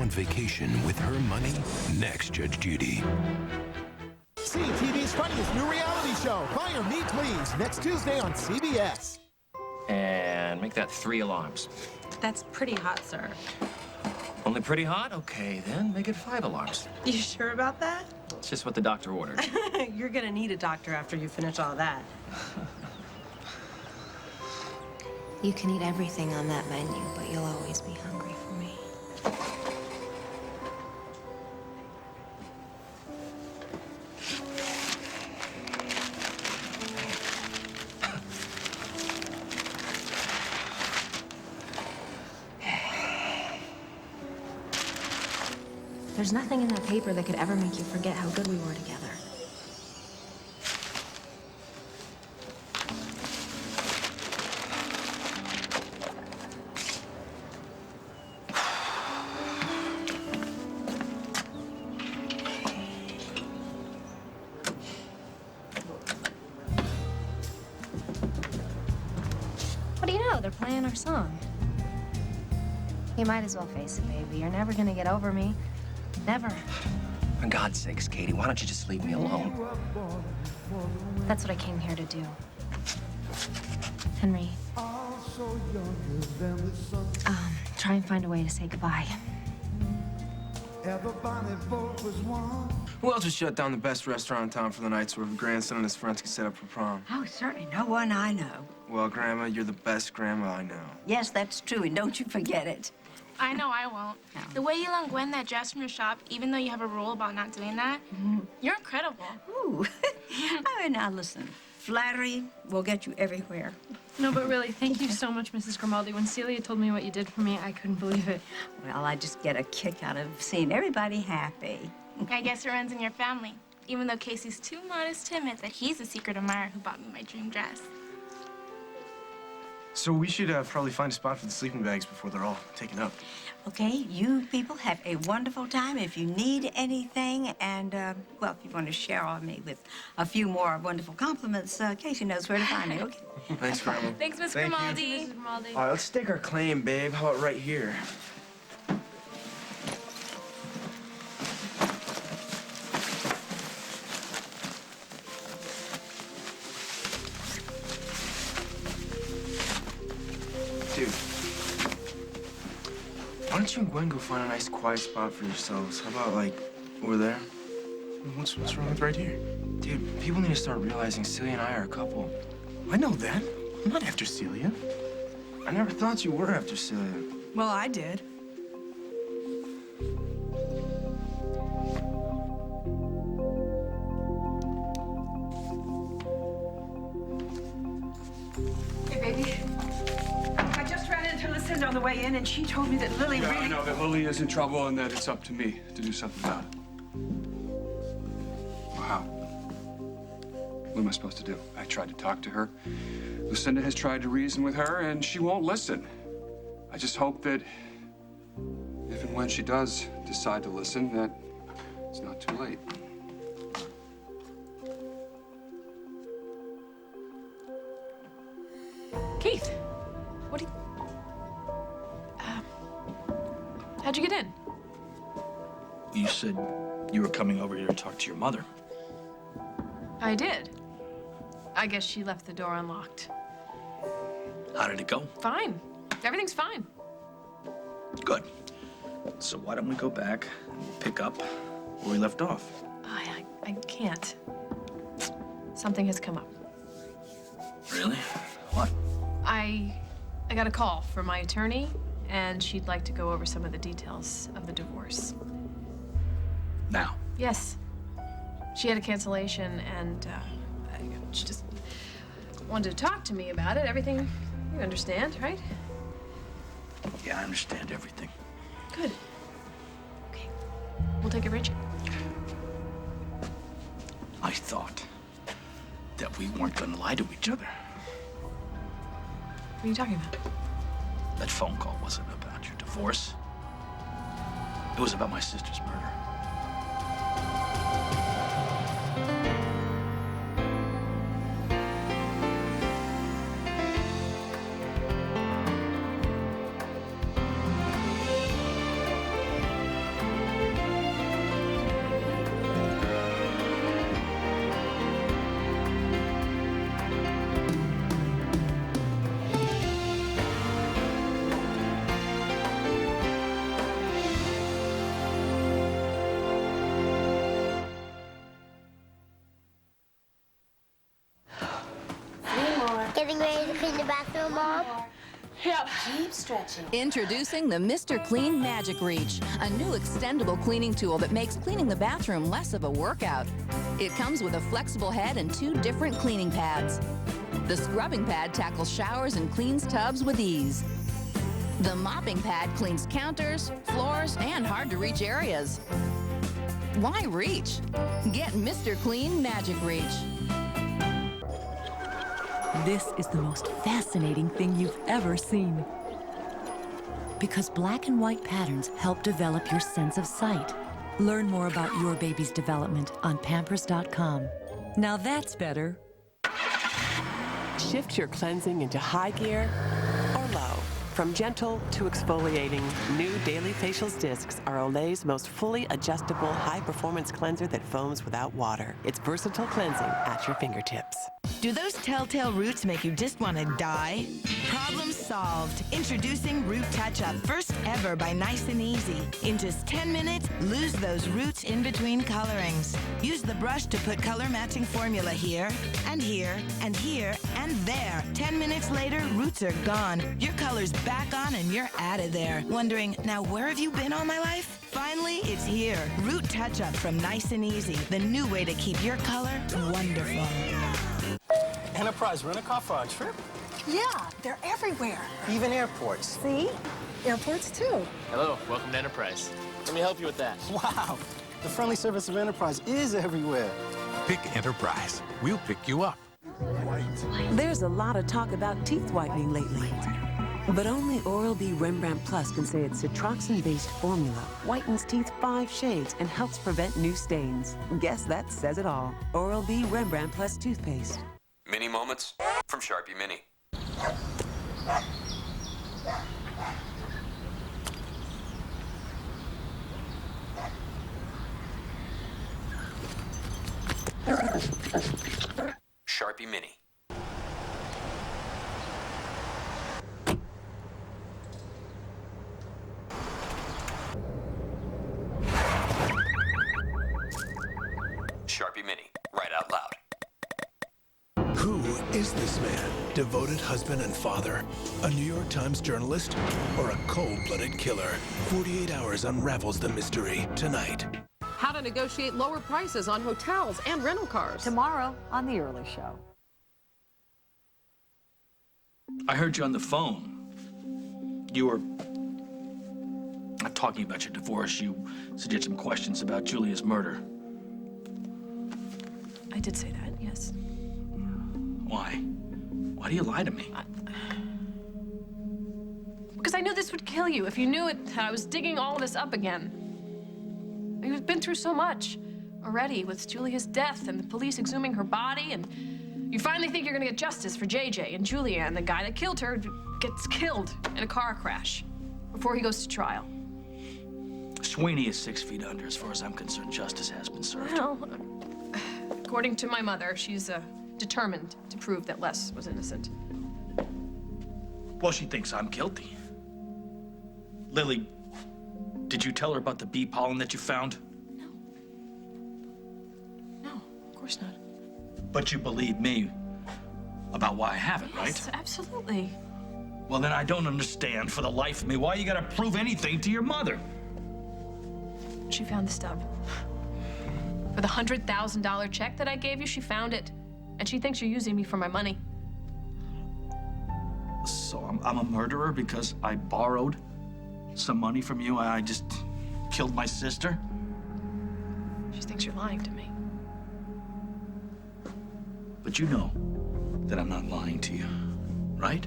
on vacation with her money? Next, Judge Judy. See TV's funniest new reality show, Buy or Me Please, next Tuesday on CBS. And make that 3 alarms. That's pretty hot, sir. Only pretty hot? Okay, then make it 5 alarms. You sure about that? It's just what the doctor ordered. You're gonna need a doctor after you finish all that. You can eat everything on that menu, but you'll always be hungry for me. There's nothing in that paper that could ever make you forget how good we were together. What do you know? They're playing our song. You might as well face it, baby. You're never gonna get over me. Never. For God's sakes, Katie, why don't you just leave me alone? That's what I came here to do. Henry. Try and find a way to say goodbye. Who else would shut down the best restaurant in town for the night so her grandson and his friends can set up for prom? Oh, certainly no one I know. Well, Grandma, you're the best grandma I know. Yes, that's true, and don't you forget it. I know I won't. No. The way you let Gwen that dress from your shop, even though you have a rule about not doing that, you're incredible. Ooh. Oh, now listen. Flattery will get you everywhere. No, but really, thank you so much, Mrs. Grimaldi. When Celia told me what you did for me, I couldn't believe it. Well, I just get a kick out of seeing everybody happy. I guess it runs in your family, even though Casey's too modest to admit that he's the secret admirer who bought me my dream dress. So we should probably find a spot for the sleeping bags before they're all taken up. Okay, you people have a wonderful time. If you need anything, and, well, if you want to share on me with a few more wonderful compliments, Casey knows where to find me, okay? Thanks, Grandma. Thanks, Miss Thank you. Grimaldi. Mrs. Grimaldi. All right, let's stake our claim, babe. How about right here? Dude, why don't you and Gwen go find a nice quiet spot for yourselves? How about, like, over there? What's wrong with right here? Dude, people need to start realizing Celia and I are a couple. I know that. I'm not after Celia. I never thought you were after Celia. Well, I did. Hey, baby. I just ran into Lucinda on the way in, and she told me that Lily Yeah, really... I know that Lily is in trouble and that it's up to me to do something about it. Well, how? What am I supposed to do? I tried to talk to her. Lucinda has tried to reason with her, and she won't listen. I just hope that if and when she does decide to listen, that it's not too late. Keith, what do you... how'd you get in? You said you were coming over here to talk to your mother. I did. I guess she left the door unlocked. How did it go? Fine. Everything's fine. Good. So why don't we go back and pick up where we left off? I can't. Something has come up. Really? What? I got a call from my attorney, and she'd like to go over some of the details of the divorce. Now? Yes. She had a cancellation, and she just wanted to talk to me about it. Everything, you understand, right? Yeah, I understand everything. Good. Okay. We'll take it, Richard. I thought that we weren't gonna lie to each other. What are you talking about? That phone call wasn't about your divorce. It was about my sister's murder. Getting ready to clean the bathroom, Mom? Yep. Keep stretching. Introducing the Mr. Clean Magic Reach, a new extendable cleaning tool that makes cleaning the bathroom less of a workout. It comes with a flexible head and 2 different cleaning pads. The scrubbing pad tackles showers and cleans tubs with ease. The mopping pad cleans counters, floors, and hard-to-reach areas. Why reach? Get Mr. Clean Magic Reach. This is the most fascinating thing you've ever seen. Because black and white patterns help develop your sense of sight. Learn more about your baby's development on Pampers.com. Now that's better. Shift your cleansing into high gear or low. From gentle to exfoliating, new Daily Facials Discs are Olay's most fully adjustable, high-performance cleanser that foams without water. It's versatile cleansing at your fingertips. Do those telltale roots make you just want to die? Problem solved. Introducing Root Touch-Up, first ever by Nice and Easy. In just 10 minutes, lose those roots in between colorings. Use the brush to put color-matching formula here, and here, and here, and there. 10 minutes later, roots are gone. Your color's back on and you're out of there. Wondering, now where have you been all my life? Finally, it's here. Root Touch-Up from Nice and Easy, the new way to keep your color wonderful. Enterprise rent-a-car for a trip? Yeah, they're everywhere. Even airports. See? Airports, too. Hello, welcome to Enterprise. Let me help you with that. Wow, the friendly service of Enterprise is everywhere. Pick Enterprise. We'll pick you up. There's a lot of talk about teeth whitening lately. But only Oral-B Rembrandt Plus can say its citronsin-based formula whitens teeth 5 shades and helps prevent new stains. Guess that says it all. Oral-B Rembrandt Plus toothpaste. Mini moments from Sharpie Mini. Sharpie Mini. Sharpie Mini. Right out loud. Who is this man? Devoted husband and father? A New York Times journalist? Or a cold-blooded killer? 48 Hours unravels the mystery tonight. How to negotiate lower prices on hotels and rental cars. Tomorrow on The Early Show. I heard you on the phone. You were not talking about your divorce. You said you had some questions about Julia's murder. I did say that, yes. Why? Why do you lie to me? Because I knew this would kill you. If you knew it, I was digging all this up again. You've been through so much already with Julia's death and the police exhuming her body, and you finally think you're gonna get justice for JJ and Julia, and the guy that killed her gets killed in a car crash before he goes to trial. Sweeney is 6 feet under. As far as I'm concerned, justice has been served. Well, according to my mother, she's determined to prove that Les was innocent. Well, she thinks I'm guilty. Lily, did you tell her about the bee pollen that you found? No, of course not. But you believe me about why I have it, right? Yes, absolutely. Well, then I don't understand for the life of me why you gotta prove anything to your mother. She found the stub. For the $100,000 check that I gave you, she found it. And she thinks you're using me for my money. So I'm a murderer because I borrowed some money from you. I just killed my sister. She thinks you're lying to me. But you know that I'm not lying to you, right?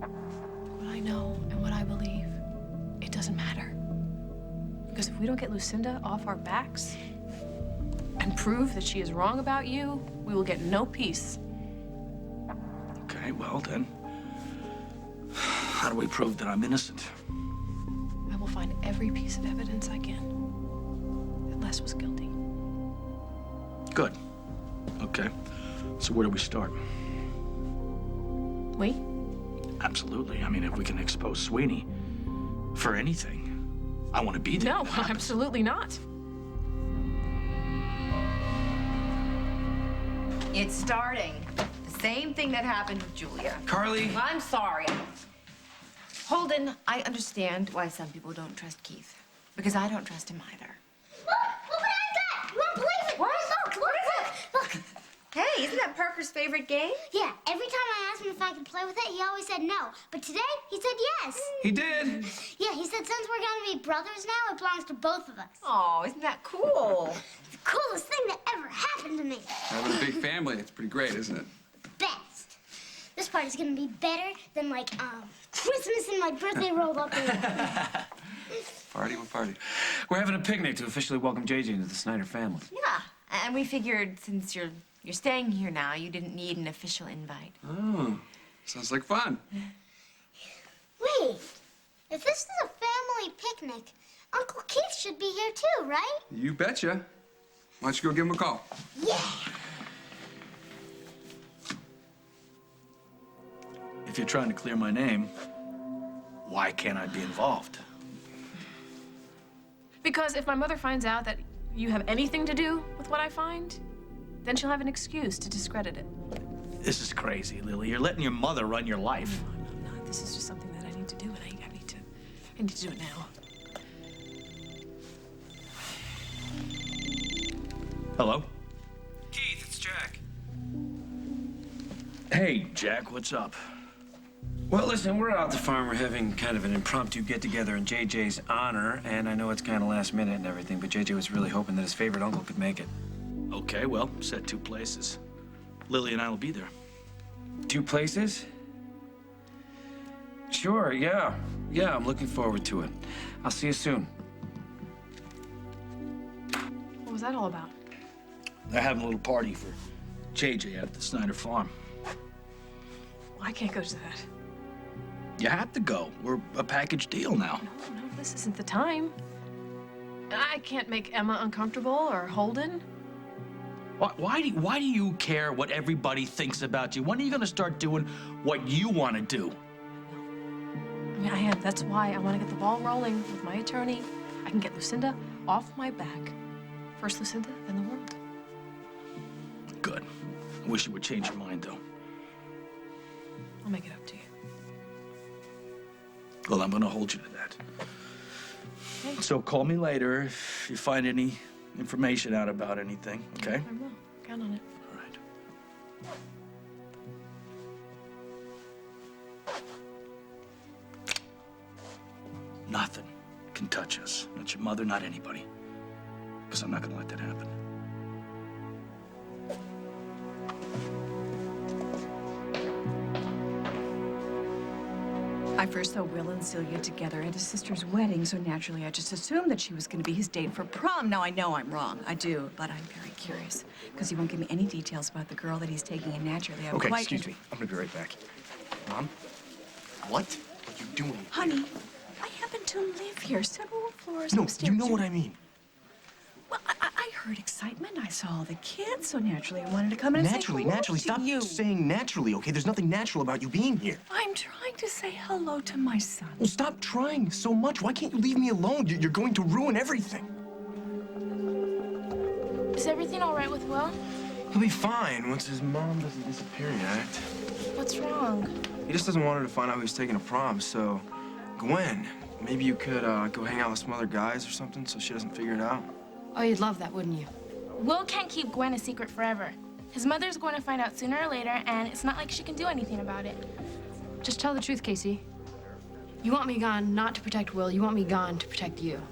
What I know and what I believe, it doesn't matter. Because if we don't get Lucinda off our backs and prove that she is wrong about you, we will get no peace. Okay, well then, how do we prove that I'm innocent? I will find every piece of evidence I can that Les was guilty. Good. Okay. So where do we start? We? Absolutely. I mean, if we can expose Sweeney for anything, I want to be there. No, absolutely not. It's starting. The same thing that happened with Julia. Carly. I'm sorry. Holden, I understand why some people don't trust Keith. Because I don't trust him either. Look what I got! You won't believe it! What? Look! Hey, isn't that Parker's favorite game? Yeah, every time I asked him if I could play with it, he always said no. But today, he said yes. He did. Yeah, he said since we're gonna be brothers now, it belongs to both of us. Oh, isn't that cool? The coolest thing that ever happened to me. Having a big family, it's pretty great, isn't it? Best. This party's gonna be better than, like, Christmas and my birthday rolled up in it. Party, what party? We're having a picnic to officially welcome JJ into the Snyder family. Yeah, and we figured since you're staying here now, you didn't need an official invite. Oh, sounds like fun. Wait, if this is a family picnic, Uncle Keith should be here too, right? You betcha. Why don't you go give him a call? Yeah. If you're trying to clear my name, why can't I be involved? Because if my mother finds out that you have anything to do with what I find, then she'll have an excuse to discredit it. This is crazy, Lily. You're letting your mother run your life. No, this is just something that I need to do, and I need to do it now. Hello? Keith, it's Jack. Hey, Jack, what's up? Well, listen, we're out at the farm. We're having kind of an impromptu get-together in JJ's honor, and I know it's kind of last minute and everything, but JJ was really hoping that his favorite uncle could make it. Okay, well, set 2 places. Lily and I will be there. 2 places? Sure, yeah. Yeah, I'm looking forward to it. I'll see you soon. What was that all about? They're having a little party for JJ out at the Snyder farm. Well, I can't go to that. You have to go. We're a package deal now. No, this isn't the time. I can't make Emma uncomfortable or Holden. Why do you care what everybody thinks about you? When are you going to start doing what you want to do? I mean, I am. That's why I want to get the ball rolling with my attorney. I can get Lucinda off my back. First Lucinda, then the world. Good. I wish you would change your mind, though. I'll make it up to you. Well, I'm going to hold you to that. Okay. So call me later if you find any information out about anything, okay? I will. Count on it. All right. Nothing can touch us. Not your mother, not anybody. Because I'm not going to let that happen. I first saw Will and Celia together at his sister's wedding, so naturally I just assumed that she was going to be his date for prom. Now, I know I'm wrong. I do, but I'm very curious, because he won't give me any details about the girl that he's taking, and naturally I'm Okay, quite... excuse me. I'm gonna be right back. Mom? What are you doing? Honey, I happen to live here several floors No, upstairs. you know what I mean. Well, I heard excitement. I saw all the kids, so naturally I wanted to come in and say hello to Stop you. saying naturally, okay? There's nothing natural about you being here. I'm trying to say hello to my son. Well, stop trying so much. Why can't you leave me alone? You're going to ruin everything. Is everything all right with Will? He'll be fine once his mom doesn't disappear yet. What's wrong? He just doesn't want her to find out who's taking a prom, so... Gwen, maybe you could go hang out with some other guys or something so she doesn't figure it out. Oh, you'd love that, wouldn't you? Will can't keep Gwen a secret forever. His mother's going to find out sooner or later, and it's not like she can do anything about it. Just tell the truth, Casey. You want me gone not to protect Will. You want me gone to protect you.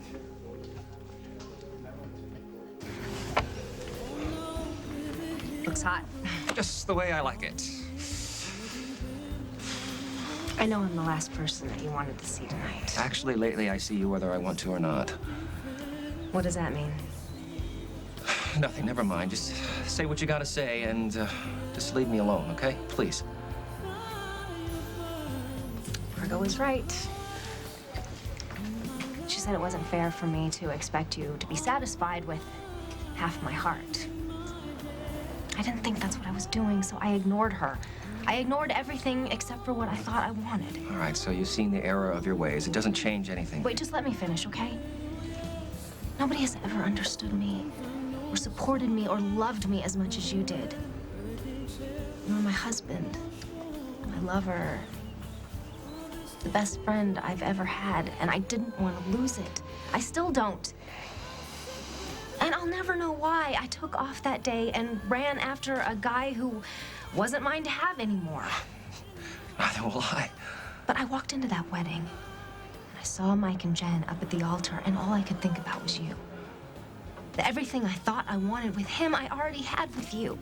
Looks hot. Just the way I like it. I know I'm the last person that you wanted to see tonight. Actually, lately I see you whether I want to or not. What does that mean? Nothing, never mind. Just say what you gotta say and just leave me alone, okay? Please. Margot was right. She said it wasn't fair for me to expect you to be satisfied with half my heart. I didn't think that's what I was doing, so I ignored her. I ignored everything except for what I thought I wanted. All right, so you've seen the error of your ways. It doesn't change anything. Wait, just let me finish, okay? Nobody has ever understood me, or supported me, or loved me as much as you did. You're my husband, my lover, the best friend I've ever had, and I didn't want to lose it. I still don't. And I'll never know why I took off that day and ran after a guy who wasn't mine to have anymore. Neither will I. But I walked into that wedding, and I saw Mike and Jen up at the altar, and all I could think about was you. Everything I thought I wanted with him, I already had with you.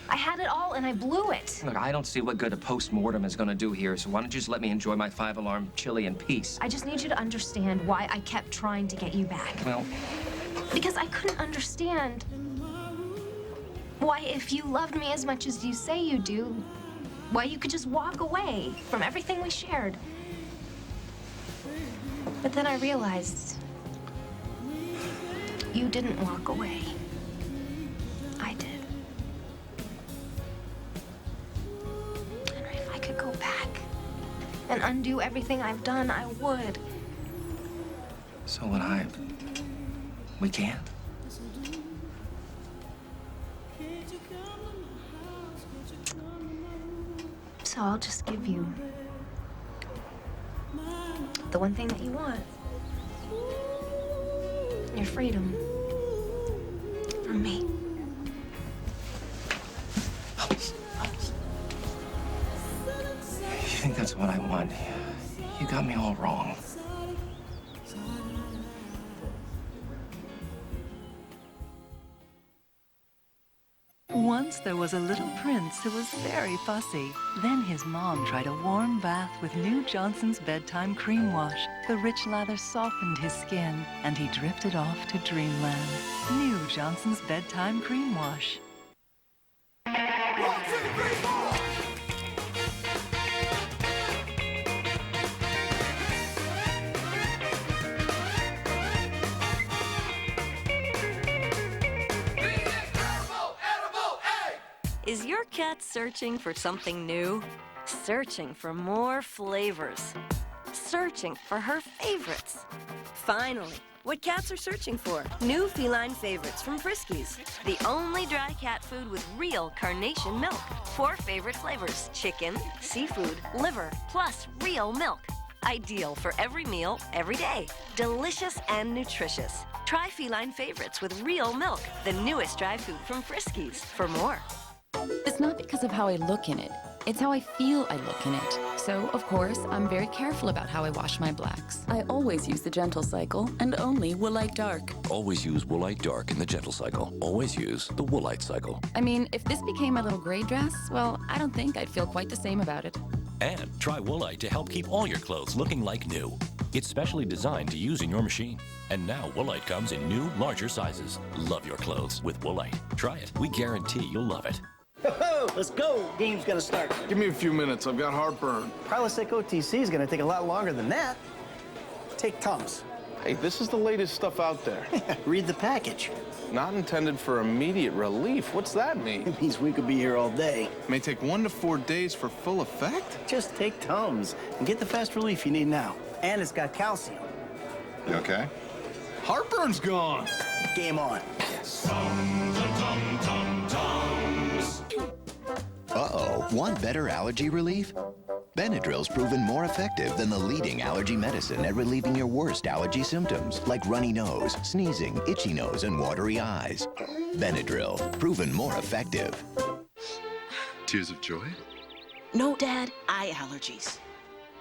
I had it all, and I blew it. Look, I don't see what good a post-mortem is going to do here, so why don't you just let me enjoy my 5-alarm chili in peace? I just need you to understand why I kept trying to get you back. Well... Because I couldn't understand why, if you loved me as much as you say you do, why you could just walk away from everything we shared. But then I realized you didn't walk away. I did. And if I could go back and undo everything I've done, I would. So would I. We can't. So I'll just give you the one thing that you want. Your freedom. From me. You think that's what I want? You got me all wrong. Once there was a little prince who was very fussy. Then his mom tried a warm bath with new Johnson's Bedtime Cream Wash. The rich lather softened his skin, and he drifted off to dreamland. New Johnson's Bedtime Cream Wash. Is your cat searching for something new? Searching for more flavors? Searching for her favorites? Finally, what cats are searching for. New feline favorites from Friskies. The only dry cat food with real carnation milk. 4 favorite flavors: chicken, seafood, liver, plus real milk. Ideal for every meal, every day. Delicious and nutritious. Try feline favorites with real milk, the newest dry food from Friskies. For more. It's not because of how I look in it. It's how I feel I look in it. So, of course, I'm very careful about how I wash my blacks. I always use the Gentle Cycle and only Woolite Dark. Always use Woolite Dark in the Gentle Cycle. Always use the Woolite Cycle. I mean, if this became my little gray dress, well, I don't think I'd feel quite the same about it. And try Woolite to help keep all your clothes looking like new. It's specially designed to use in your machine. And now Woolite comes in new, larger sizes. Love your clothes with Woolite. Try it. We guarantee you'll love it. Ho-ho, let's go. Game's gonna start. Give me a few minutes. I've got heartburn. Prilosec OTC is gonna take a lot longer than that. Take Tums. Hey, this is the latest stuff out there. Read the package. Not intended for immediate relief. What's that mean? It means we could be here all day. May take 1 to 4 days for full effect? Just take Tums and get the fast relief you need now. And it's got calcium. You okay? Heartburn's gone. Game on. Uh-oh, want better allergy relief? Benadryl's proven more effective than the leading allergy medicine at relieving your worst allergy symptoms, like runny nose, sneezing, itchy nose, and watery eyes. Benadryl, proven more effective. Tears of joy? No, Dad, eye allergies.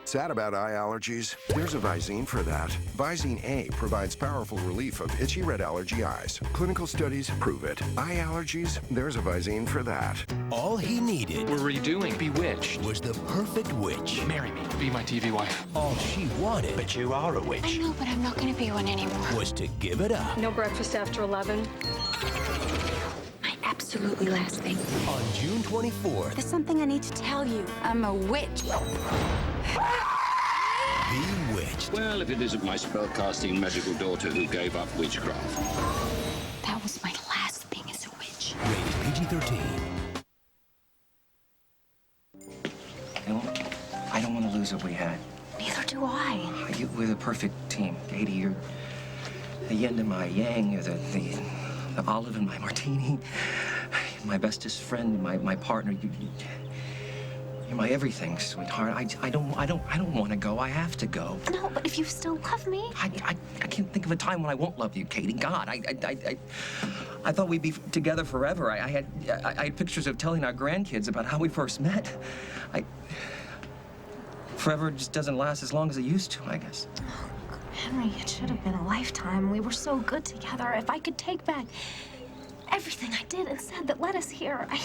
Sad about eye allergies? There's a Visine for that. Visine A provides powerful relief of itchy red allergy eyes. Clinical studies prove it. Eye allergies? There's a Visine for that. All he needed... We're redoing Bewitched. ...was the perfect witch. Marry me. Be my TV wife. All she wanted... But you are a witch. I know, but I'm not going to be one anymore. ...was to give it up. No breakfast after 11. My absolutely last thing. On June 24th... There's something I need to tell you. I'm a witch. Bewitched. Well, if it isn't my spellcasting magical daughter who gave up witchcraft. That was my last thing as a witch. Rated PG-13. I don't want to lose what we had. Neither do I. We're the perfect team. Katie, you're the yin to my yang. You're the olive in my martini. my bestest friend, my partner. You're my everything, sweetheart. I don't want to go. I have to go. No, but if you still love me... I can't think of a time when I won't love you, Katie. God, I thought we'd be together forever. I had pictures of telling our grandkids about how we first met. Forever just doesn't last as long as it used to, I guess. Oh, Henry, it should have been a lifetime. We were so good together. If I could take back everything I did and said that led us here, I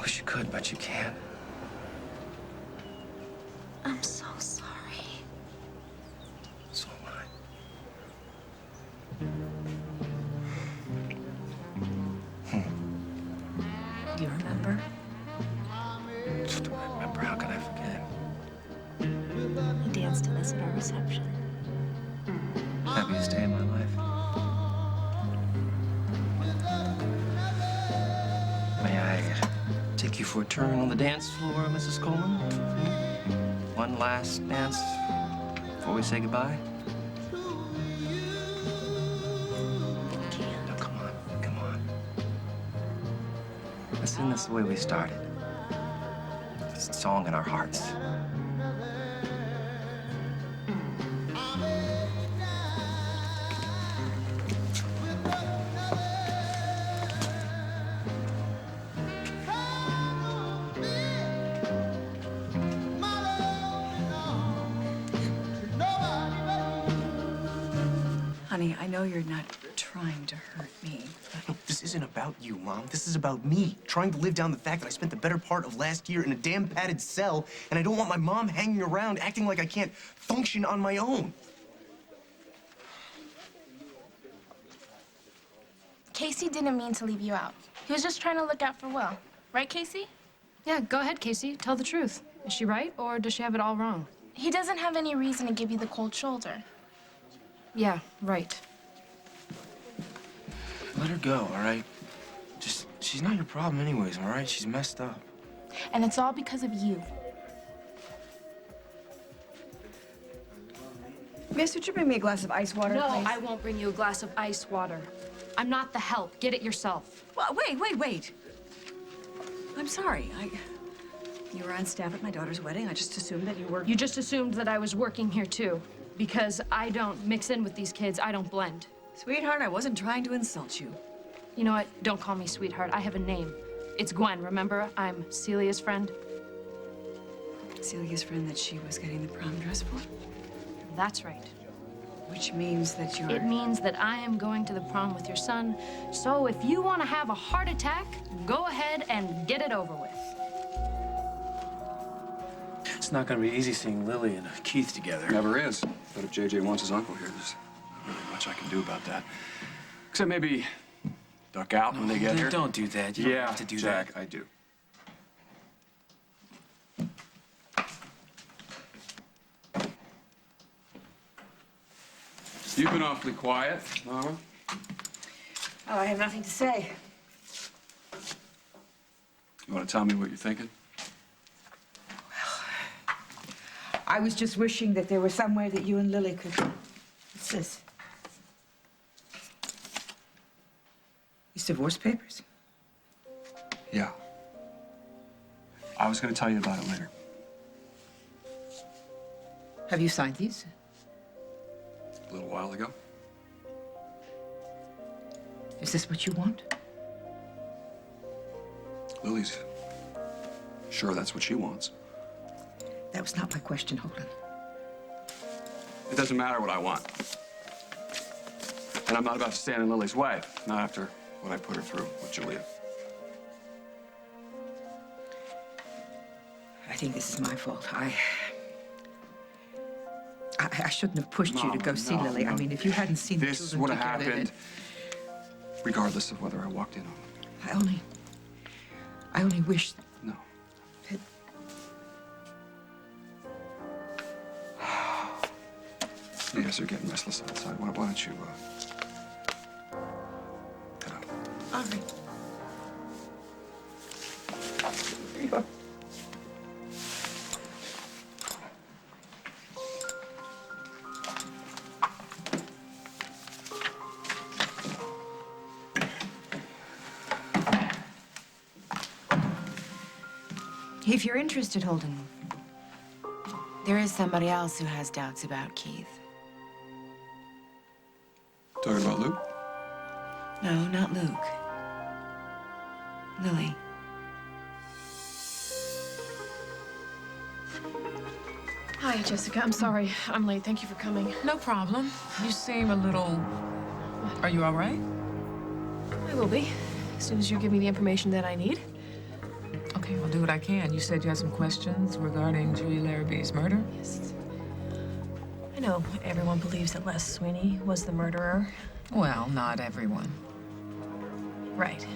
wish you could, but you can't. I'm so sorry. So am I. Do you remember? Just remember, how can I forget? You danced to this at our reception. Happiest day of my life. May I take you for a turn on the dance floor, Mrs. Coleman? One last dance before we say goodbye? No, come on, come on. Let's sing this the way we started. It's a song in our hearts. Honey, I know you're not trying to hurt me, but... Look, this isn't about you, Mom. This is about me, trying to live down the fact that I spent the better part of last year in a damn padded cell, and I don't want my mom hanging around acting like I can't function on my own. Casey didn't mean to leave you out. He was just trying to look out for Will. Right, Casey? Yeah, go ahead, Casey. Tell the truth. Is she right, or does she have it all wrong? He doesn't have any reason to give you the cold shoulder. Yeah, right. Let her go, all right? She's not your problem anyways, all right? She's messed up. And it's all because of you. Miss, would you bring me a glass of ice water, No, please? I won't bring you a glass of ice water. I'm not the help. Get it yourself. Well, wait. I'm sorry. You were on staff at my daughter's wedding. I just assumed that you were... You just assumed that I was working here, too. Because I don't mix in with these kids. I don't blend. Sweetheart, I wasn't trying to insult you. You know what? Don't call me sweetheart. I have a name. It's Gwen, remember? I'm Celia's friend. Celia's friend that she was getting the prom dress for? That's right. Which means that you're... It means that I am going to the prom with your son. So if you want to have a heart attack, go ahead and get it over with. It's not gonna be easy seeing Lily and Keith together. Never is. But if JJ wants his uncle here, there's not really much I can do about that. Except maybe duck out when they get here. Don't do that. You don't have to do Jack, that. I do. You've been awfully quiet, Mama. Oh, I have nothing to say. You want to tell me what you're thinking? I was just wishing that there was some way that you and Lily could... What's this? These divorce papers? Yeah. I was going to tell you about it later. Have you signed these? A little while ago. Is this what you want? Lily's sure that's what she wants. That was not my question, Holden. It doesn't matter what I want. And I'm not about to stand in Lily's way, not after what I put her through with Julia. I think this is my fault. I shouldn't have pushed you to go see Lily. No. I mean, if you hadn't seen the This children would have together, happened regardless of whether I walked in on it. I only wish... No. That... You guys are getting restless outside. Why don't you, head out? All right. Here you go. If you're interested, Holden, there is somebody else who has doubts about Keith. Talking about Luke? No, not Luke. Lily. Hi, Jessica. I'm sorry. I'm late. Thank you for coming. No problem. You seem a little... Are you all right? I will be, as soon as you give me the information that I need. Okay, I'll do what I can. You said you had some questions regarding Julie Larrabee's murder? Yes. I know everyone believes that Les Sweeney was the murderer. Well, not everyone. Right.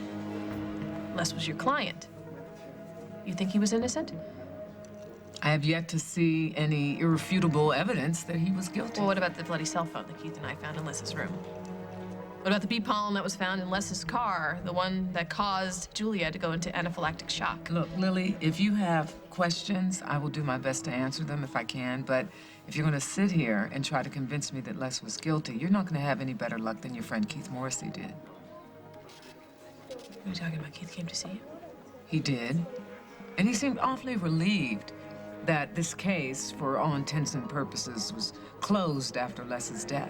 Les was your client. You think he was innocent? I have yet to see any irrefutable evidence that he was guilty. Well, what about the bloody cell phone that Keith and I found in Les's room? What about the bee pollen that was found in Les's car, the one that caused Julia to go into anaphylactic shock? Look, Lily, if you have questions, I will do my best to answer them if I can, but if you're going to sit here and try to convince me that Les was guilty, you're not going to have any better luck than your friend Keith Morrissey did. What are you talking about? Keith came to see you? He did. And he seemed awfully relieved that this case, for all intents and purposes, was closed after Les's death.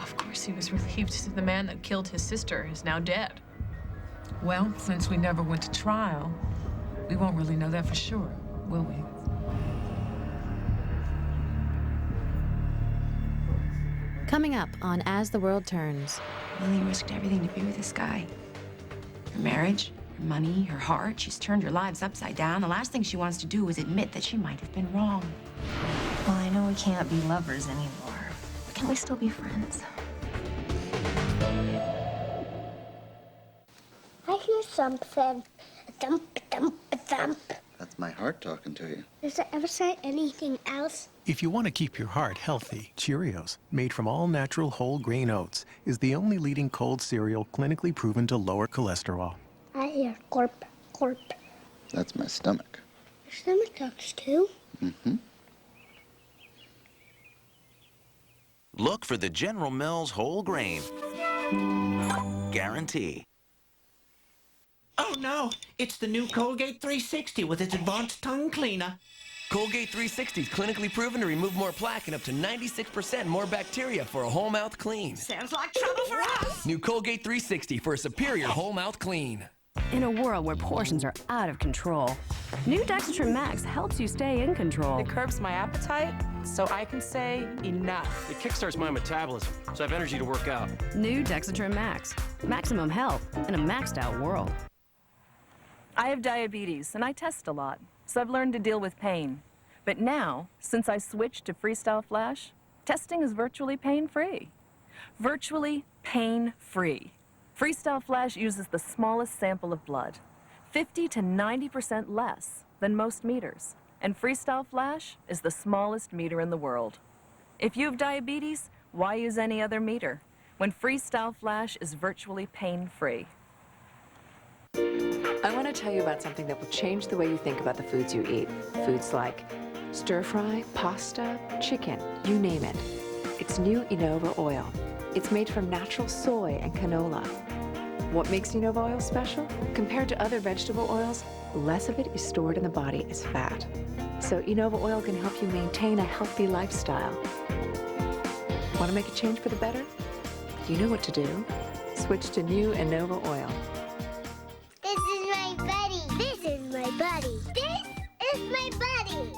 Of course he was relieved. The man that killed his sister is now dead. Well, since we never went to trial, we won't really know that for sure, will we? Coming up on As the World Turns. Lily risked everything to be with this guy. Her marriage, her money, her heart. She's turned her lives upside down. The last thing she wants to do is admit that she might have been wrong. Well, I know we can't be lovers anymore. But can we still be friends? I hear something. A thump, a thump, a thump. That's my heart talking to you. Does it ever say anything else? If you want to keep your heart healthy, Cheerios, made from all natural whole grain oats, is the only leading cold cereal clinically proven to lower cholesterol. I hear corp, corp. That's my stomach. Your stomach talks too? Mm-hmm. Look for the General Mills whole grain guarantee. Oh no, it's the new Colgate 360 with its advanced tongue cleaner. Colgate 360 is clinically proven to remove more plaque and up to 96% more bacteria for a whole mouth clean. Sounds like trouble for us. New Colgate 360 for a superior whole mouth clean. In a world where portions are out of control, new Dexatrim Max helps you stay in control. It curbs my appetite, so I can say enough. It kickstarts my metabolism, so I have energy to work out. New Dexatrim Max. Maximum health in a maxed out world. I have diabetes, and I test a lot, so I've learned to deal with pain. But now, since I switched to Freestyle Flash, testing is virtually pain-free. Virtually pain-free. Freestyle Flash uses the smallest sample of blood, 50 to 90% less than most meters. And Freestyle Flash is the smallest meter in the world. If you have diabetes, why use any other meter when Freestyle Flash is virtually pain-free? I want to tell you about something that will change the way you think about the foods you eat. Foods like stir-fry, pasta, chicken, you name it. It's new Innova oil. It's made from natural soy and canola. What makes Innova oil special? Compared to other vegetable oils, less of it is stored in the body as fat. So Innova oil can help you maintain a healthy lifestyle. Want to make a change for the better? You know what to do. Switch to new Innova oil. This is my buddy. This is my buddy. This is my buddy.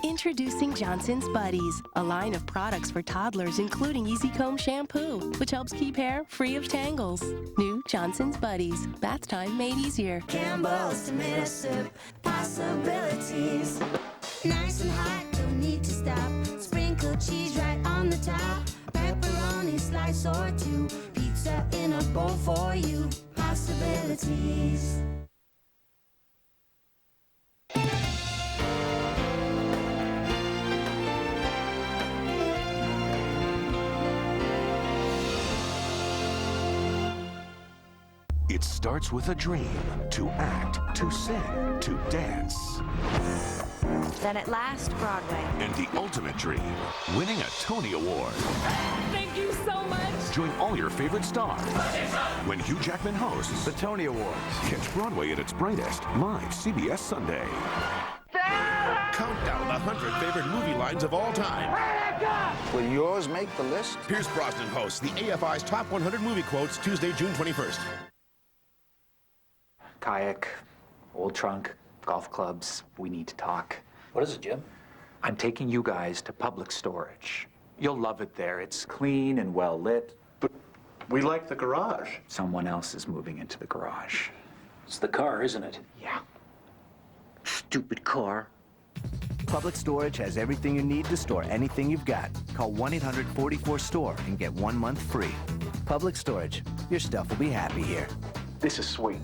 Introducing Johnson's Buddies, a line of products for toddlers, including Easy Comb shampoo, which helps keep hair free of tangles. New Johnson's Buddies, bath time made easier. Campbell's tomato soup, possibilities. Nice and hot, don't need to stop. Sprinkle cheese right on the top. Pepperoni slice or two. Pizza in a bowl for you. Possibilities. It starts with a dream, to act, to sing, to dance. Then at last, Broadway. And the ultimate dream, winning a Tony Award. Thank you so much. Join all your favorite stars when Hugh Jackman hosts the Tony Awards. Catch Broadway at its brightest, live CBS Sunday. count down the 100 favorite movie lines of all time. Will yours make the list? Pierce Brosnan hosts the AFI's Top 100 Movie Quotes Tuesday, June 21st. Kayak, old trunk, golf clubs. We need to talk. What is it, Jim? I'm taking you guys to public storage. You'll love it there. It's clean and well lit. But we like the garage. Someone else is moving into the garage. It's the car, isn't it? Yeah. Stupid car. Public Storage has everything you need to store anything you've got. Call 1-800-44-STORE and get 1 month free. Public Storage. Your stuff will be happy here. This is sweet.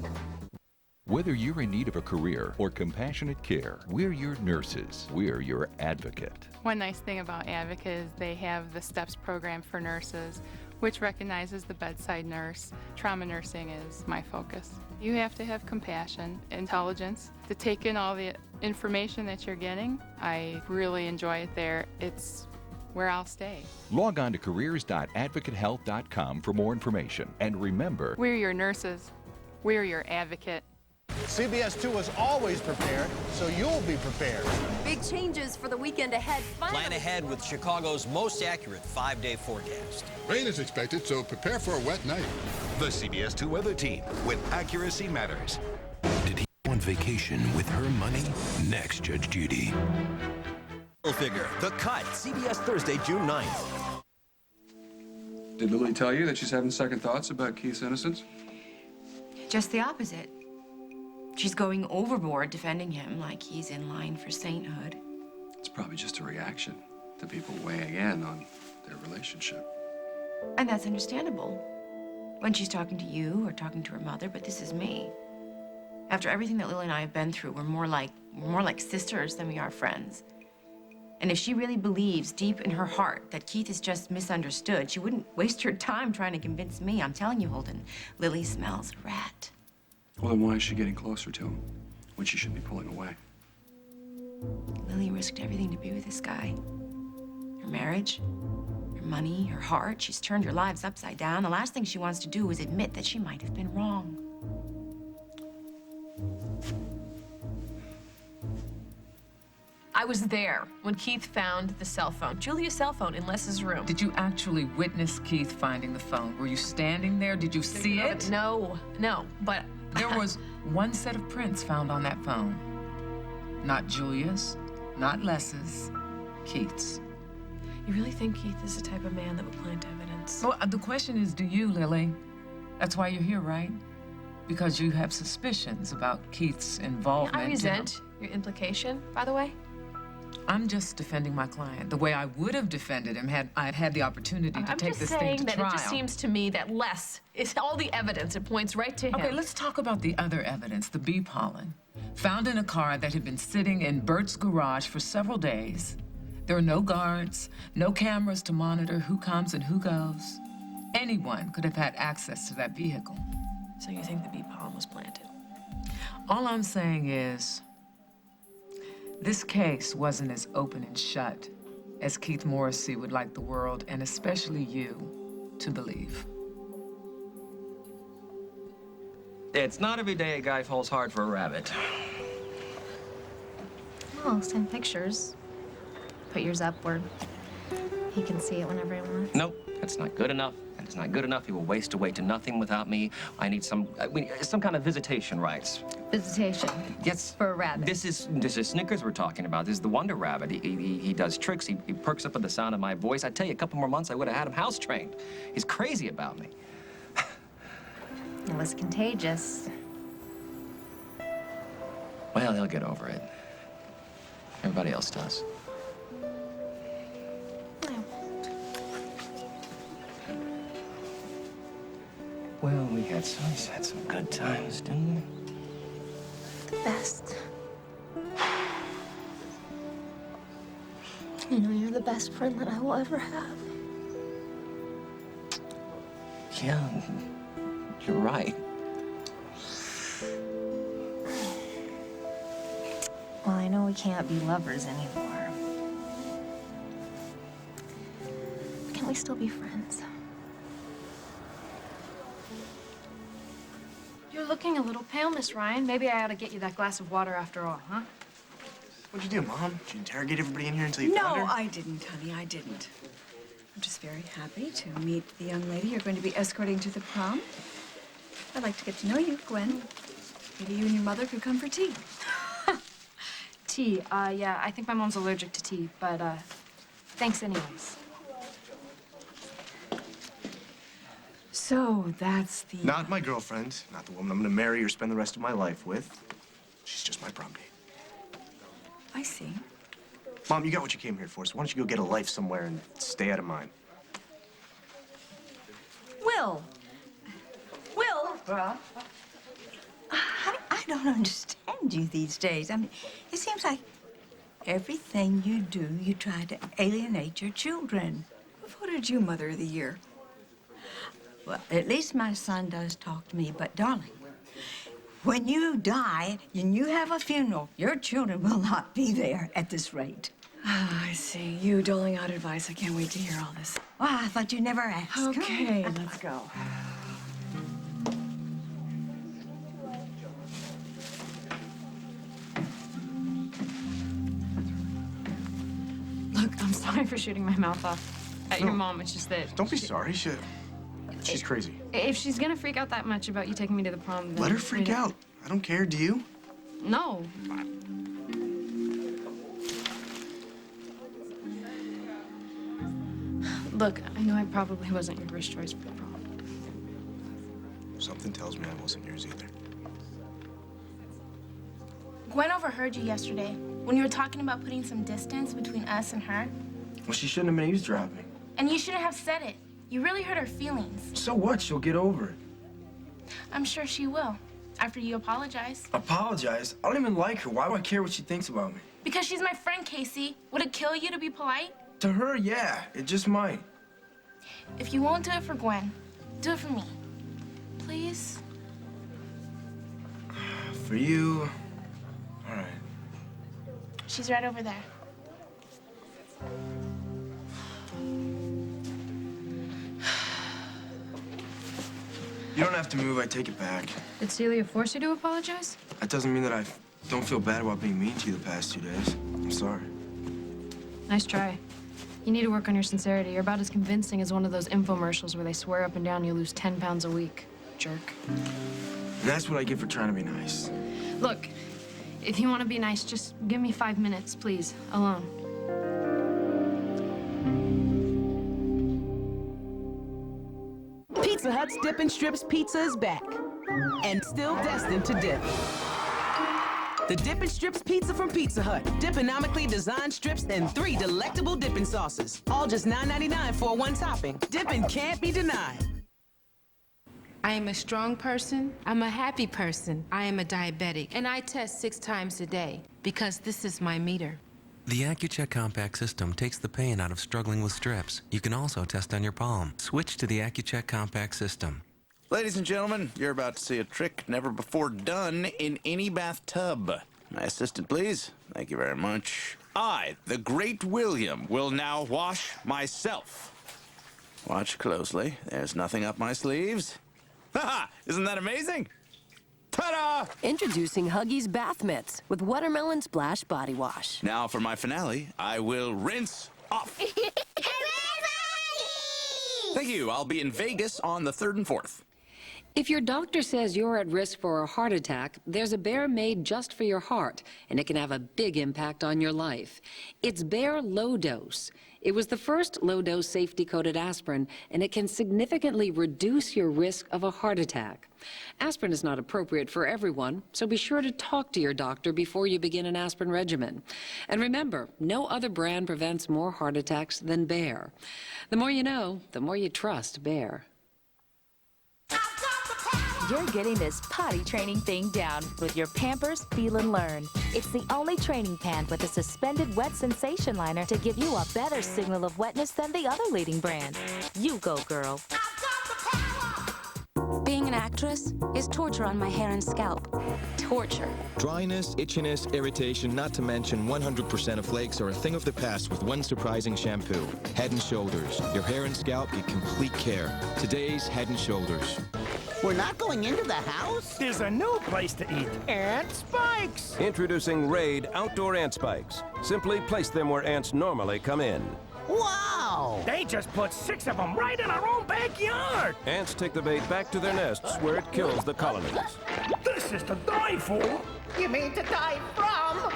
Whether you're in need of a career or compassionate care, we're your nurses. We're your advocate. One nice thing about Advocate is they have the STEPS program for nurses, which recognizes the bedside nurse. Trauma nursing is my focus. You have to have compassion, intelligence, to take in all the information that you're getting. I really enjoy it there. It's where I'll stay. Log on to careers.advocatehealth.com for more information. And remember, we're your nurses. We're your advocate. CBS 2 is always prepared, so you'll be prepared. Big changes for the weekend ahead. Plan ahead with Chicago's most accurate 5-day forecast. Rain is expected, so prepare for a wet night. The CBS 2 weather team, with accuracy matters. Did he go on vacation with her money? Next, Judge Judy. Figure, The Cut, CBS Thursday, June 9th. Did Lily tell you that she's having second thoughts about Keith's innocence? Just the opposite. She's going overboard defending him like he's in line for sainthood. It's probably just a reaction to people weighing in on their relationship. And that's understandable when she's talking to you or talking to her mother, but this is me. After everything that Lily and I have been through, we're more like sisters than we are friends. And if she really believes deep in her heart that Keith is just misunderstood, she wouldn't waste her time trying to convince me. I'm telling you, Holden, Lily smells a rat. Well, then why is she getting closer to him when she should be pulling away? Lily risked everything to be with this guy. Her marriage, her money, her heart. She's turned her lives upside down. The last thing she wants to do is admit that she might have been wrong. I was there when Keith found the cell phone, Julia's cell phone, in Les's room. Did you actually witness Keith finding the phone? Were you standing there? Did you see it? No, but... There was one set of prints found on that phone. Not Julia's, not Les's, Keith's. You really think Keith is the type of man that would plant evidence? Well, the question is, do you, Lily? That's why you're here, right? Because you have suspicions about Keith's involvement. I resent your implication, by the way. I'm just defending my client the way I would have defended him had I had the opportunity to take this thing to trial. I'm just saying that it just seems to me that Les is all the evidence. It points right to him. Okay, let's talk about the other evidence, the bee pollen. Found in a car that had been sitting in Bert's garage for several days. There are no guards, no cameras to monitor who comes and who goes. Anyone could have had access to that vehicle. So you think the bee pollen was planted? All I'm saying is, this case wasn't as open and shut as Keith Morrissey would like the world, and especially you, to believe. It's not every day a guy falls hard for a rabbit. Well, send pictures. Put yours up where he can see it whenever he wants. Nope, that's not good enough. And it's not good enough. He will waste away to nothing without me. I need some kind of visitation rights. Visitation? Yes. For a rabbit? This is Snickers we're talking about. This is the Wonder Rabbit. He does tricks. He perks up at the sound of my voice. I tell you, a couple more months, I would have had him house trained. He's crazy about me. It was contagious. Well, he'll get over it. Everybody else does. Well, we had some good times, didn't we? The best. You know, you're the best friend that I will ever have. Yeah, you're right. Well, I know we can't be lovers anymore. Can we still be friends? You're looking a little pale, Miss Ryan. Maybe I ought to get you that glass of water after all, huh? What'd you do, Mom? Did you interrogate everybody in here until you found her? No, I didn't, honey. I didn't. I'm just very happy to meet the young lady you're going to be escorting to the prom. I'd like to get to know you, Gwen. Maybe you and your mother could come for tea. Tea? Yeah, I think my mom's allergic to tea, but, thanks anyways. So, that's the... Not my girlfriend, not the woman I'm gonna marry or spend the rest of my life with. She's just my prom date. I see. Mom, you got what you came here for, so why don't you go get a life somewhere and stay out of mine? Will! Will! I don't understand you these days. I mean, it seems like everything you do, you try to alienate your children. Who voted you Mother of the Year? Well, at least my son does talk to me, but darling, when you die and you have a funeral, your children will not be there at this rate. Oh, I see. You doling out advice. I can't wait to hear all this. Well, I thought you'd never ask. Okay, let's go. Look, I'm sorry for shooting my mouth off at your mom. It's just that... Don't be sorry. She's crazy. If she's gonna freak out that much about you taking me to the prom, then... Let her freak out. I don't care. Do you? No. Look, I know I probably wasn't your first choice for the prom. Something tells me I wasn't yours either. Gwen overheard you yesterday when you were talking about putting some distance between us and her. Well, she shouldn't have been eavesdropping. And you shouldn't have said it. You really hurt her feelings. So what? She'll get over it. I'm sure she will, after you apologize. Apologize? I don't even like her. Why do I care what she thinks about me? Because she's my friend, Casey. Would it kill you to be polite? To her, yeah. It just might. If you won't do it for Gwen, do it for me. Please? For you... All right. She's right over there. You don't have to move. I take it back. Did Celia force you to apologize? That doesn't mean that I don't feel bad about being mean to you the past 2 days. I'm sorry. Nice try. You need to work on your sincerity. You're about as convincing as one of those infomercials where they swear up and down you lose 10 pounds a week. Jerk. And that's what I get for trying to be nice. Look, if you want to be nice, just give me 5 minutes, please, alone. Pizza Hut's Dip and Strips pizza is back, and still destined to dip. The Dip and Strips pizza from Pizza Hut. Diponomically designed strips and 3 delectable dipping sauces. All just $9.99 for one topping. Dipping can't be denied. I am a strong person. I'm a happy person. I am a diabetic. And I test 6 times a day because this is my meter. The AccuCheck Compact System takes the pain out of struggling with strips. You can also test on your palm. Switch to the AccuCheck Compact System. Ladies and gentlemen, you're about to see a trick never before done in any bathtub. My assistant, please. Thank you very much. I, the great William, will now wash myself. Watch closely. There's nothing up my sleeves. Ha-ha! Isn't that amazing? Ta-da! Introducing Huggies Bath Mitts with Watermelon Splash Body Wash. Now for my finale, I will rinse off. Thank you. I'll be in Vegas on the 3rd and 4th. If your doctor says you're at risk for a heart attack, there's a Bear made just for your heart, and it can have a big impact on your life. It's Bear Low Dose. It was the first low-dose safety-coated aspirin, and it can significantly reduce your risk of a heart attack. Aspirin is not appropriate for everyone, so be sure to talk to your doctor before you begin an aspirin regimen. And remember, no other brand prevents more heart attacks than Bear. The more you know, the more you trust Bear. You're getting this potty training thing down with your Pampers Feel and Learn. It's the only training pant with a suspended wet sensation liner to give you a better signal of wetness than the other leading brands. You go, girl. Being an actress is torture on my hair and scalp. Torture. Dryness, itchiness, irritation, not to mention 100% of flakes are a thing of the past with one surprising shampoo. Head & Shoulders. Your hair and scalp get complete care. Today's Head & Shoulders. We're not going into the house? There's a new place to eat. Ant Spikes. Introducing Raid Outdoor Ant Spikes. Simply place them where ants normally come in. Wow! They just put 6 of them right in our own backyard. Ants take the bait back to their nests where it kills the colonies. This is to die for. You mean to die from?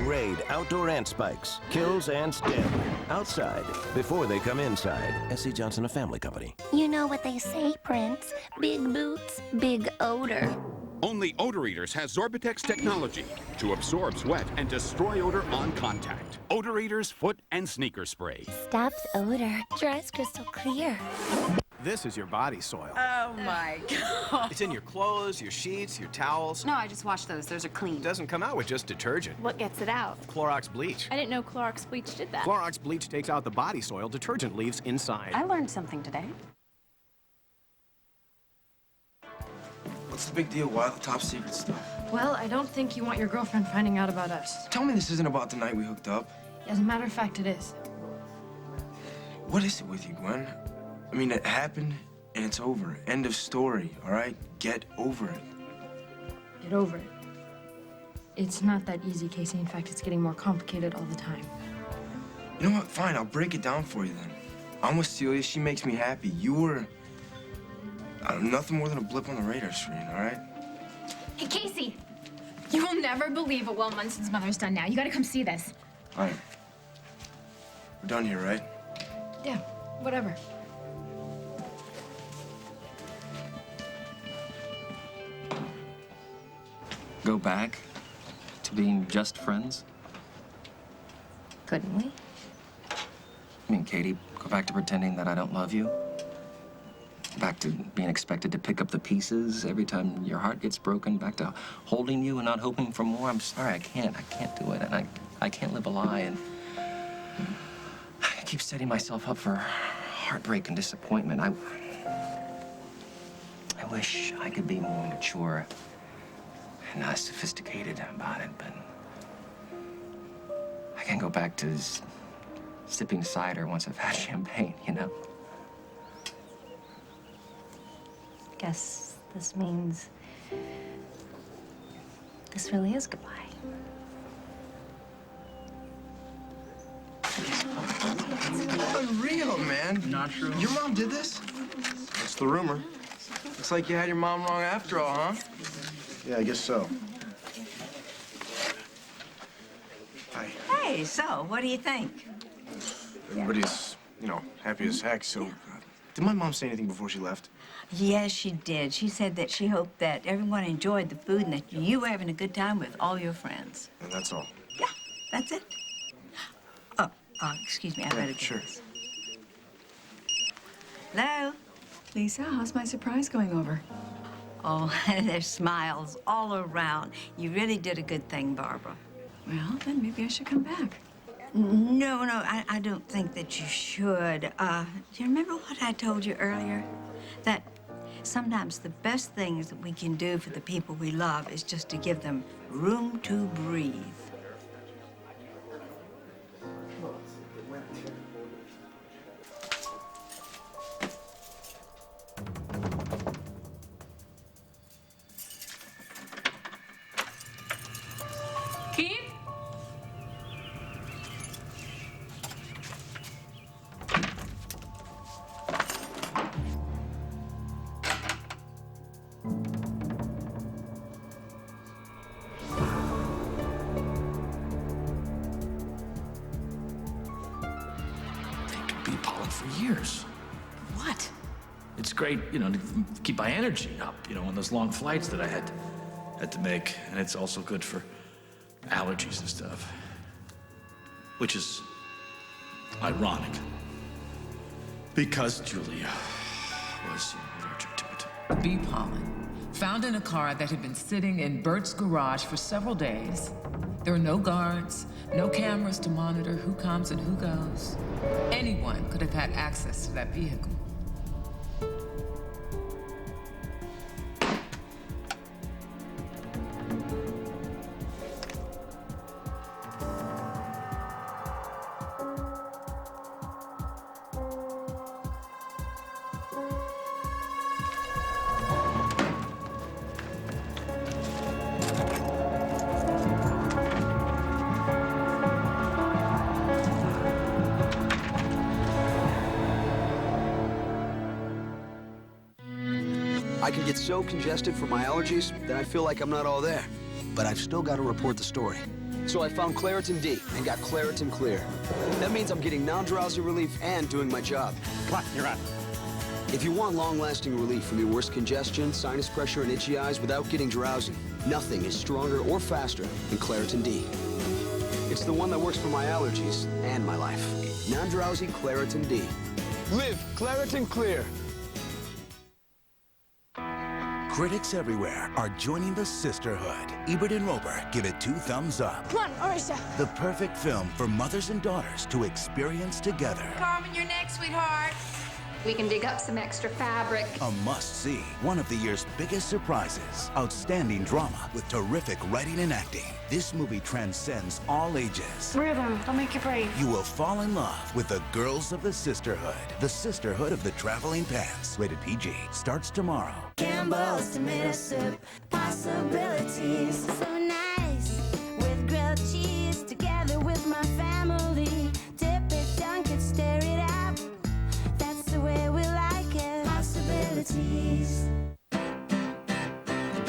Raid Outdoor Ant Spikes. Kills ants dead. Outside, before they come inside. S.C. Johnson, a family company. You know what they say, Prince. Big boots, big odor. Only Odor Eaters has Zorbitex technology to absorb sweat and destroy odor on contact. Odor Eaters foot and sneaker spray. Stops odor, dries crystal clear. This is your body soil. Oh my God. It's in your clothes, your sheets, your towels. No, I just washed those. Those are clean. It doesn't come out with just detergent. What gets it out? Clorox bleach. I didn't know Clorox bleach did that. Clorox bleach takes out the body soil detergent leaves inside. I learned something today. What's the big deal? Why the top secret stuff? Well, I don't think you want your girlfriend finding out about us. Tell me this isn't about the night we hooked up. As a matter of fact, it is. What is it with you, Gwen? I mean, it happened and it's over. End of story, all right? Get over it. Get over it. It's not that easy, Casey. In fact, it's getting more complicated all the time. You know what? Fine, I'll break it down for you then. I'm with Celia. She makes me happy. You were... nothing more than a blip on the radar screen, all right? Hey, Casey! You will never believe what Will Munson's mother's done now. You gotta come see this. All right. We're done here, right? Yeah, whatever. Go back to being just friends? Couldn't we? I mean, Katie, go back to pretending that I don't love you? Back to being expected to pick up the pieces every time your heart gets broken? Back to holding you and not hoping for more? I'm sorry, I can't do it. And I can't live a lie. And I keep setting myself up for heartbreak and disappointment. I wish I could be more mature and not sophisticated about it, but I can't go back to sipping cider once I've had champagne, you know? Guess this means this really is goodbye. Unreal, man. Not true. Your mom did this? That's the rumor. Looks like you had your mom wrong after all, huh? Yeah, I guess so. Hi. Hey, so what do you think? Everybody's, happy as heck, so... did my mom say anything before she left? Yes, she did. She said that she hoped that everyone enjoyed the food and that you were having a good time with all your friends. And that's all. Yeah, that's it. Oh, excuse me, I better get this. Hello? Lisa, how's my surprise going over? Oh, there's smiles all around. You really did a good thing, Barbara. Well, then maybe I should come back. No, I don't think that you should. Do you remember what I told you earlier? That sometimes the best things that we can do for the people we love is just to give them room to breathe. Keith? For years. What? It's great, to keep my energy up, on those long flights that I had to make. And it's also good for allergies and stuff. Which is ironic. Because Julia was allergic to it. Bee pollen, found in a car that had been sitting in Bert's garage for several days. There were no guards, no cameras to monitor who comes and who goes. Anyone could have had access to that vehicle. I can get so congested from my allergies that I feel like I'm not all there. But I've still got to report the story. So I found Claritin D and got Claritin Clear. That means I'm getting non-drowsy relief and doing my job. Come on, you're up. If you want long-lasting relief from your worst congestion, sinus pressure, and itchy eyes without getting drowsy, nothing is stronger or faster than Claritin D. It's the one that works for my allergies and my life. Non-drowsy Claritin D. Live Claritin Clear. Critics everywhere are joining the sisterhood. Ebert and Roeper give it 2 thumbs up. Come on, Orisha. The perfect film for mothers and daughters to experience together. Carmen, you're next, sweetheart. We can dig up some extra fabric. A must-see. One of the year's biggest surprises. Outstanding drama with terrific writing and acting. This movie transcends all ages. Rhythm, don't make you brave. You will fall in love with the girls of the sisterhood. The Sisterhood of the Traveling Pants. Rated PG. Starts tomorrow. Campbell's tomato soup, possibilities. So nice with grilled cheese, together with my family. Dip it, dunk it, stir it out. That's the way we like it. Possibilities.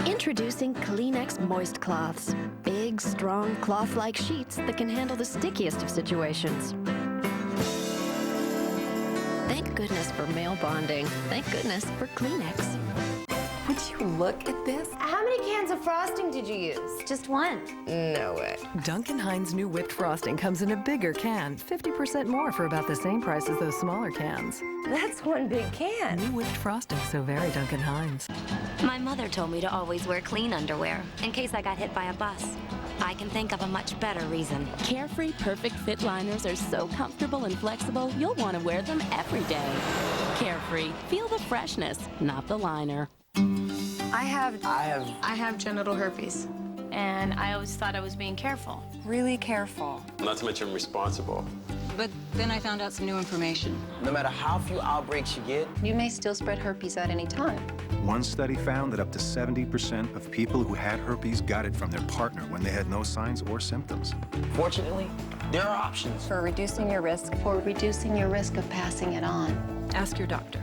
Introducing Kleenex Moist Cloths. Big, strong, cloth-like sheets that can handle the stickiest of situations. Thank goodness for male bonding. Thank goodness for Kleenex. Would you look at this? How many cans of frosting did you use? Just one. No way. Duncan Hines' new whipped frosting comes in a bigger can, 50% more for about the same price as those smaller cans. That's one big can. New whipped frosting, so very Duncan Hines. My mother told me to always wear clean underwear in case I got hit by a bus. I can think of a much better reason. Carefree Perfect Fit liners are so comfortable and flexible, you'll want to wear them every day. Carefree. Feel the freshness, not the liner. I have genital herpes. And I always thought I was being careful. Really careful. Not to mention responsible. But then I found out some new information. No matter how few outbreaks you get, You may still spread herpes at any time. One study found that up to 70% of people who had herpes got it from their partner when they had no signs or symptoms. fortunately, there are options. For reducing your risk of passing it on. Ask your doctor.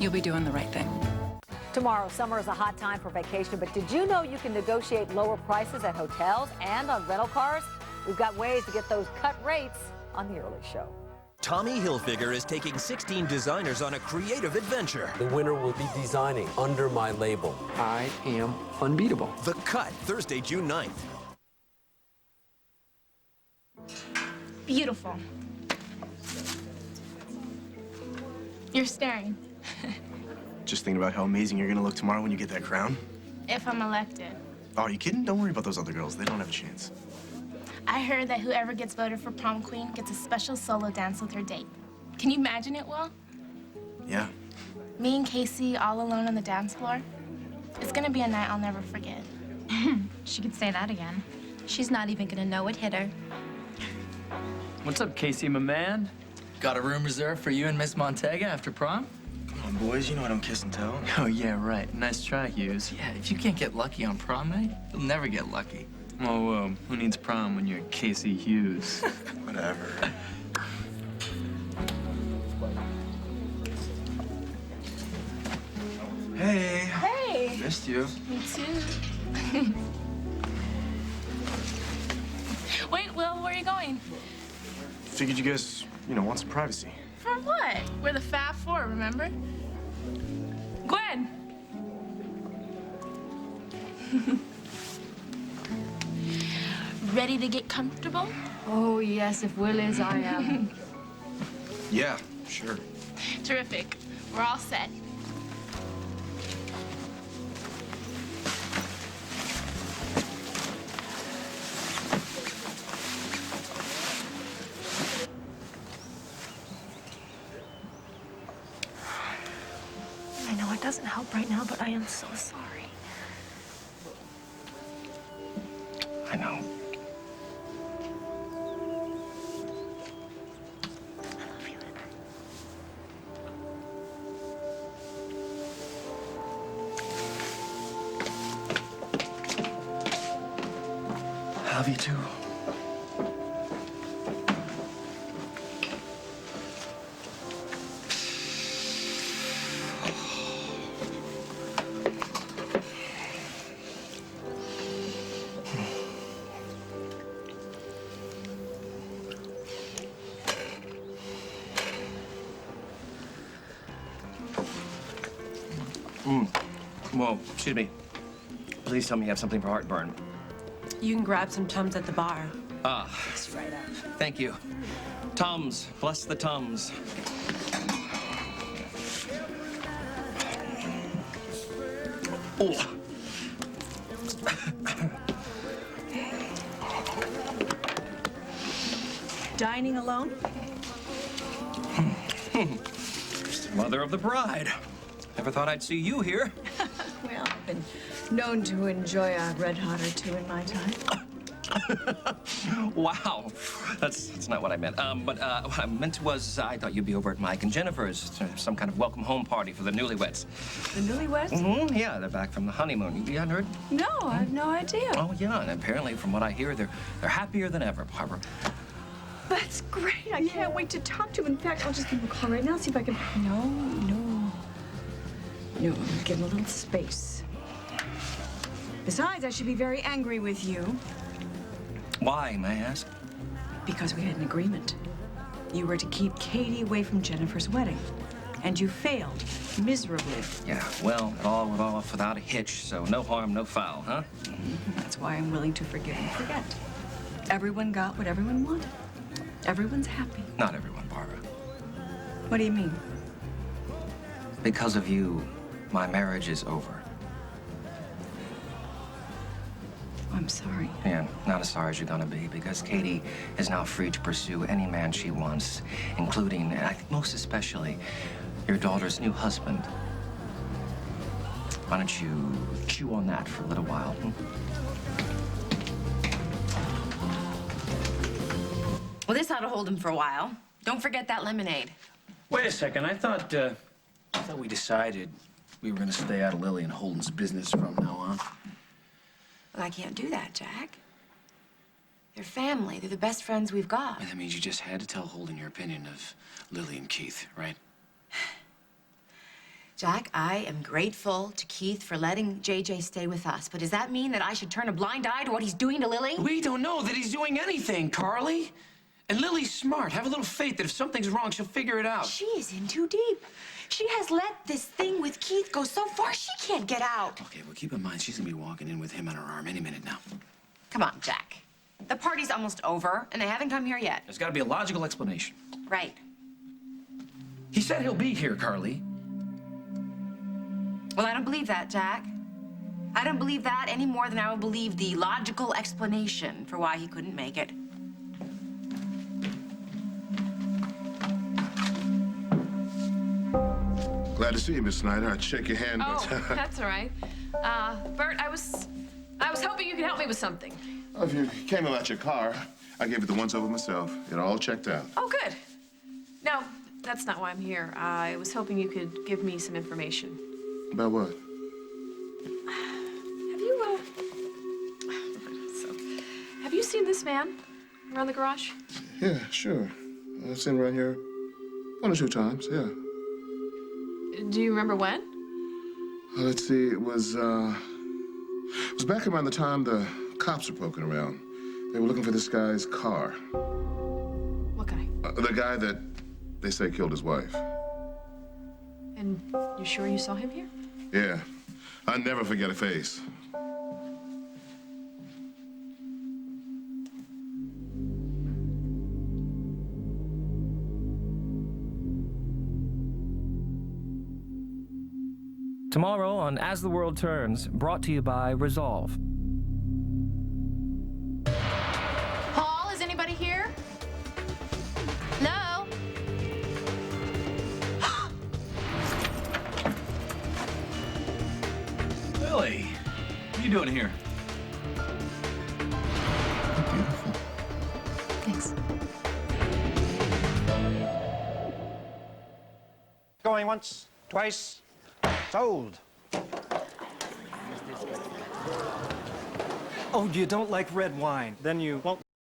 You'll be doing the right thing. Tomorrow, summer is a hot time for vacation, but did you know you can negotiate lower prices at hotels and on rental cars? We've got ways to get those cut rates on The Early Show. Tommy Hilfiger is taking 16 designers on a creative adventure. The winner will be designing under my label. I am unbeatable. The Cut, Thursday, June 9th. Beautiful. You're staring. Just thinking about how amazing you're gonna look tomorrow when you get that crown. If I'm elected. Oh, are you kidding? Don't worry about those other girls. They don't have a chance. I heard that whoever gets voted for prom queen gets a special solo dance with her date. Can you imagine it, Will? Yeah. Me and Casey all alone on the dance floor. It's gonna be a night I'll never forget. She could say that again. She's not even gonna know it hit her. What's up, Casey, my man? Got a room reserved for you and Miss Montega after prom? Come on, boys. You know I don't kiss and tell. Oh, yeah, right. Nice try, Hughes. Yeah, if you can't get lucky on prom night, you'll never get lucky. Oh, who needs prom when you're Casey Hughes? Whatever. Hey. Hey. Missed you. Me too. Wait, Will, where are you going? Figured you guys, want some privacy. For what? We're the Fab Four, remember? Gwen! Ready to get comfortable? Oh, yes, if Will is, I am. Yeah, sure. Terrific. We're all set. I know it doesn't help right now, but I am so sorry. I know. I love you too. Whoa, excuse me. Please tell me you have something for heartburn. You can grab some Tums at the bar. Ah, Straight up. thank you. Tums, bless the Tums. Oh. Dining alone? Mother of the bride. Never thought I'd see you here. Well, I've been known to enjoy a red hot or two in my time. Wow, that's not what I meant. But what I meant was I thought you'd be over at Mike and Jennifer's, some kind of welcome home party for the newlyweds. The newlyweds? Mm-hmm. Yeah, they're back from the honeymoon. You hadn't heard? No, I have no idea. Oh yeah, and apparently, from what I hear, they're happier than ever, Barbara. That's great. I can't wait to talk to him. In fact, I'll just give him a call right now, see if I can. No, I'm gonna give him a little space. Besides, I should be very angry with you. Why, may I ask? Because we had an agreement. You were to keep Katie away from Jennifer's wedding. And you failed miserably. Yeah, well, it all went off without a hitch, so no harm, no foul, huh? That's why I'm willing to forgive and forget. Everyone got what everyone wanted. Everyone's happy. Not everyone, Barbara. What do you mean? Because of you, my marriage is over. I'm sorry. Yeah, not as sorry as you're gonna be, because Katie is now free to pursue any man she wants, including, and I think most especially, your daughter's new husband. Why don't you chew on that for a little while? Well, this ought to hold him for a while. Don't forget that lemonade. Wait a second. I thought we decided we were going to stay out of Lily and Holden's business from now on. Well, I can't do that, Jack. They're family. They're the best friends we've got. And that means you just had to tell Holden your opinion of Lily and Keith, right? Jack, I am grateful to Keith for letting JJ stay with us, but does that mean that I should turn a blind eye to what he's doing to Lily? We don't know that he's doing anything, Carly. And Lily's smart. Have a little faith that if something's wrong, she'll figure it out. She is in too deep. She has let this thing with Keith go so far she can't get out. Okay, well, keep in mind, she's gonna be walking in with him on her arm any minute now. Come on, Jack. The party's almost over, and they haven't come here yet. There's gotta be a logical explanation. Right. He said he'll be here, Carly. Well, I don't believe that, Jack. I don't believe that any more than I would believe the logical explanation for why he couldn't make it. Glad to see you, Miss Snyder. I'd shake your hand, Oh, but... that's all right. Bert, I was hoping you could help me with something. If you came about your car, I gave it the once-over myself. It all checked out. Oh, good. No, that's not why I'm here. I was hoping you could give me some information. About what? Have you seen this man around the garage? Yeah, sure. I've seen him around here 1 or 2 times, yeah. Do you remember when? Let's see, it was back around the time the cops were poking around. They were looking for this guy's car. What guy? The guy that they say killed his wife. And you sure you saw him here? Yeah. I never forget a face. Tomorrow on As the World Turns, brought to you by Resolve. Paul, is anybody here? No? Lily, what are you doing here? Thanks. Going once, twice. Sold. Oh, you don't like red wine. Then you won't